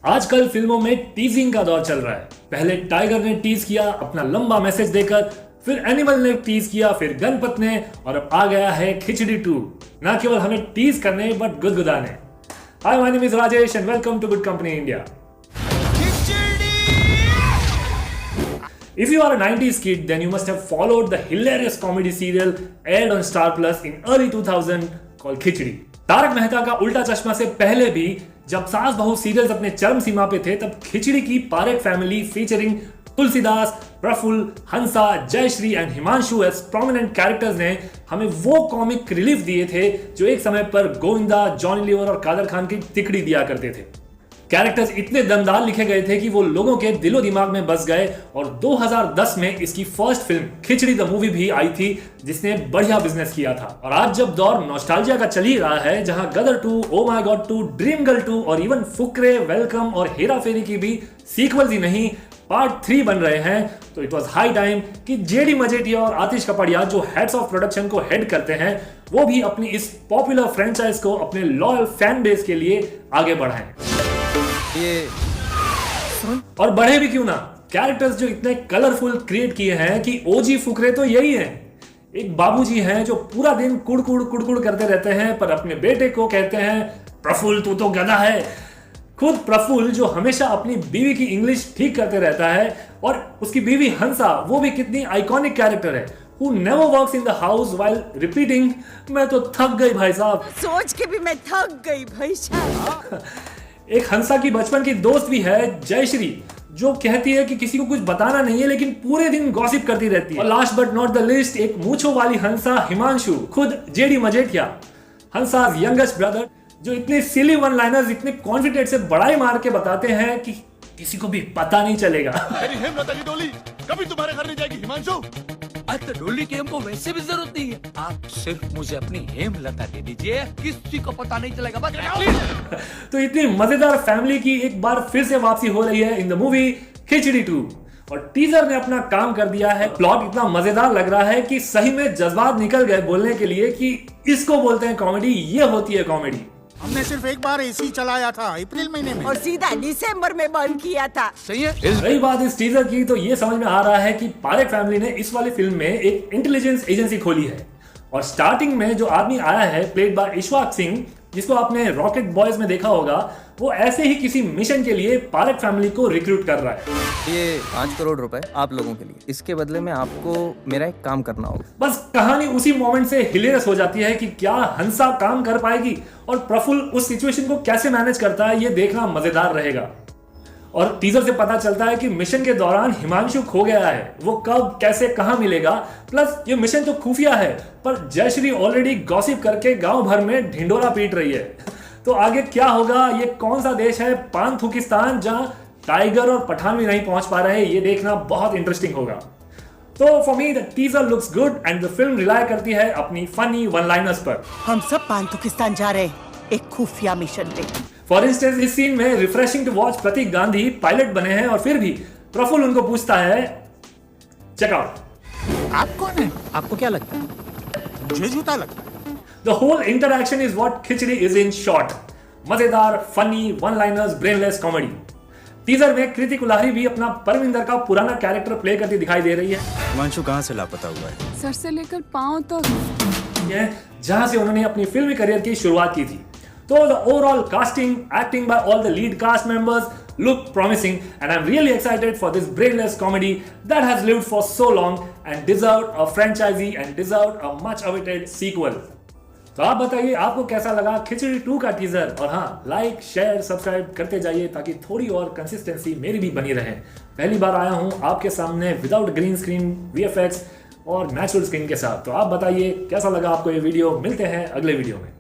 आजकल फिल्मों में टीजिंग का दौर चल रहा है। पहले टाइगर ने टीज किया अपना लंबा मैसेज देकर, फिर एनिमल ने टीज किया, फिर गणपत ने, और अब आ गया है खिचड़ी 2। ना केवल हमें टीज करने बट गुदगुदाने। Hi, my name is Rajesh and welcome to good company India. If you are a 90s kid, then you must have followed the hilarious comedy serial aired on Star Plus in early 2000 called खिचड़ी। तारक मेहता का उल्टा चश्मा से पहले भी जब सास बहू serials अपने चरम सीमा पे थे, तब खिचड़ी की Parekh family featuring Tulsidas, Praful, Hansa, Jayshree and Himanshu as prominent characters ने हमें वो कॉमिक रिलीफ दिए थे जो एक समय पर गोविंदा, जॉनी लीवर और कादर खान की तिकड़ी दिया करते थे। कैरेक्टर्स इतने दमदार लिखे गए थे कि वो लोगों के दिलो दिमाग में बस गए, और 2010 में इसकी first film khichdi the movie भी आई थी, जिसने बढ़िया बिजनेस किया था। और आज जब दौर नॉस्टैल्जिया का चल ही रहा है, जहां गदर 2, oh my God 2, dream girl 2 और इवन फुकरे, वेलकम और हेरा फेरी की भी सीक्वल्स ही नहीं पार्ट 3 बन रहे हैं, तो इट वॉज हाई टाइम कि जेडी मजेटिया और आतिश कपड़िया, जो हेड्स ऑफ प्रोडक्शन को हेड करते हैं, वो भी अपनी इस पॉपुलर फ्रेंचाइज को अपने लॉयल फैन बेस के लिए आगे बढ़ाएं। और बढ़े भी क्यों ना, कैरेक्टर्स जो इतने कलरफुल क्रिएट किए हैं कि ओजी फुकरे तो यही हैं। एक बाबूजी हैं जो पूरा दिन कुड़कुड़ करते रहते हैं, पर अपने बेटे को कहते हैं प्रफुल्ल तू तो गधा है। खुद प्रफुल्ल जो हमेशा अपनी बीवी की इंग्लिश ठीक करते रहता है, और उसकी बीवी हंसा, वो भी कितनी आइकॉनिक कैरेक्टर है, who never works in the house while repeating मैं तो थक गई भाई साहब। सोच के भी मैं थक गई भाई साहब। एक हंसा की बचपन की दोस्त भी है जयश्री, जो कहती है कि किसी को कुछ बताना नहीं है, लेकिन पूरे दिन गॉसिप करती रहती है। और last but not the list, एक मूंछों वाली हंसा हिमांशु, खुद जेडी मजेठिया, हंसा यंगेस्ट ब्रदर, जो इतने सिली वन लाइनर्स इतने कॉन्फिडेंट से बड़ाई मार के बताते हैं कि किसी को भी पता नहीं चलेगा। मेरी हेमलता की डोली कभी तुम्हारे घर नहीं जाएगी हिमांशु। तो डोली की हमको वैसे भी जरूरत नहीं है, आप सिर्फ मुझे अपनी हेमलता दे दीजिए, किसी को पता नहीं चलेगा बस। तो इतनी मजेदार फैमिली की एक बार फिर से वापसी हो रही है इन द मूवी खिचड़ी 2, और टीजर ने अपना काम कर दिया है। प्लॉट इतना मजेदार लग रहा है कि सही में जज्बात निकल गए बोलने के लिए कि इसको बोलते हैं कॉमेडी, ये होती है कॉमेडी। हमने सिर्फ एक बार एसी चलाया था अप्रैल महीने में, और सीधा दिसंबर में बंद किया था। सही है। रही बात इस टीजर की, तो ये समझ में आ रहा है कि पारेख फैमिली ने इस वाली फिल्म में एक इंटेलिजेंस एजेंसी खोली है। और स्टार्टिंग में जो आदमी आया है प्लेड बाय इशफाक सिंह, जिसको आपने रॉकेट बॉयज में देखा होगा, वो ऐसे ही किसी मिशन के लिए पारेख फैमिली को रिक्रूट कर रहा है। ये 5 करोड़ रुपए आप लोगों के लिए, इसके बदले में आपको मेरा एक काम करना होगा। बस कहानी उसी मोमेंट से हिलेरियस हो जाती है कि क्या हंसा काम कर पाएगी और प्रफुल्ल उस सिचुएशन को कैसे मैनेज करता है, ये देखना मजेदार रहेगा। और टीजर से पता चलता है कि मिशन के दौरान हिमांशु खो गया है, वो कब कैसे कहां मिलेगा। प्लस ये मिशन तो खुफिया है, पर जयश्री ऑलरेडी गॉसिप करके गांव भर में ढिंडोरा पीट रही है। तो आगे क्या होगा, ये कौन सा देश है पानथुकिस्तान, जहां टाइगर और पठान भी नहीं पहुंच पा रहे, ये देखना बहुत इंटरेस्टिंग होगा। तो for me the teaser looks good and the film rely करती है अपनी फनी वन लाइनर्स पर। हम सब पानतुकिस्तान जा रहे हैं एक खुफिया मिशन पे। फॉर इंस्टेंस इस सीन में refreshing to watch Pratik Gandhi pilot बने हैं, और फिर भी प्रफुल्ल उनको पूछता है चेकआउट। आप कौन है? आपको क्या लगता है? मुझे जूता लगता है। The whole interaction is what khichdi is in short. मजेदार, funny, one liners, brainless comedy. Teaser में कृति कुलारी भी अपना परमिंदर का पुराना कैरेक्टर प्ले करती दिखाई दे रही है। हिमांशु कहाँ से लापता हुआ है? सर से लेकर पांव तक, जहां से उन्होंने अपनी फिल्मी करियर की शुरुआत की थी। तो the overall casting, acting by all the lead cast members look promising, and I'm really excited for this brainless comedy that has lived for so long and deserved a franchisee and deserved a much awaited sequel. तो आप बताइए आपको कैसा लगा खिचड़ी 2 का teaser, और हाँ, like, share, subscribe करते जाइए ताकि थोड़ी और कंसिस्टेंसी मेरी भी बनी रहे। पहली बार आया हूँ आपके सामने विदाउट ग्रीन स्क्रीन, VFX और नेचुरल स्क्रीन के साथ। तो आप बताइए कैसा लगा आपको ये वीडियो। मिलते हैं अगले वीडियो में।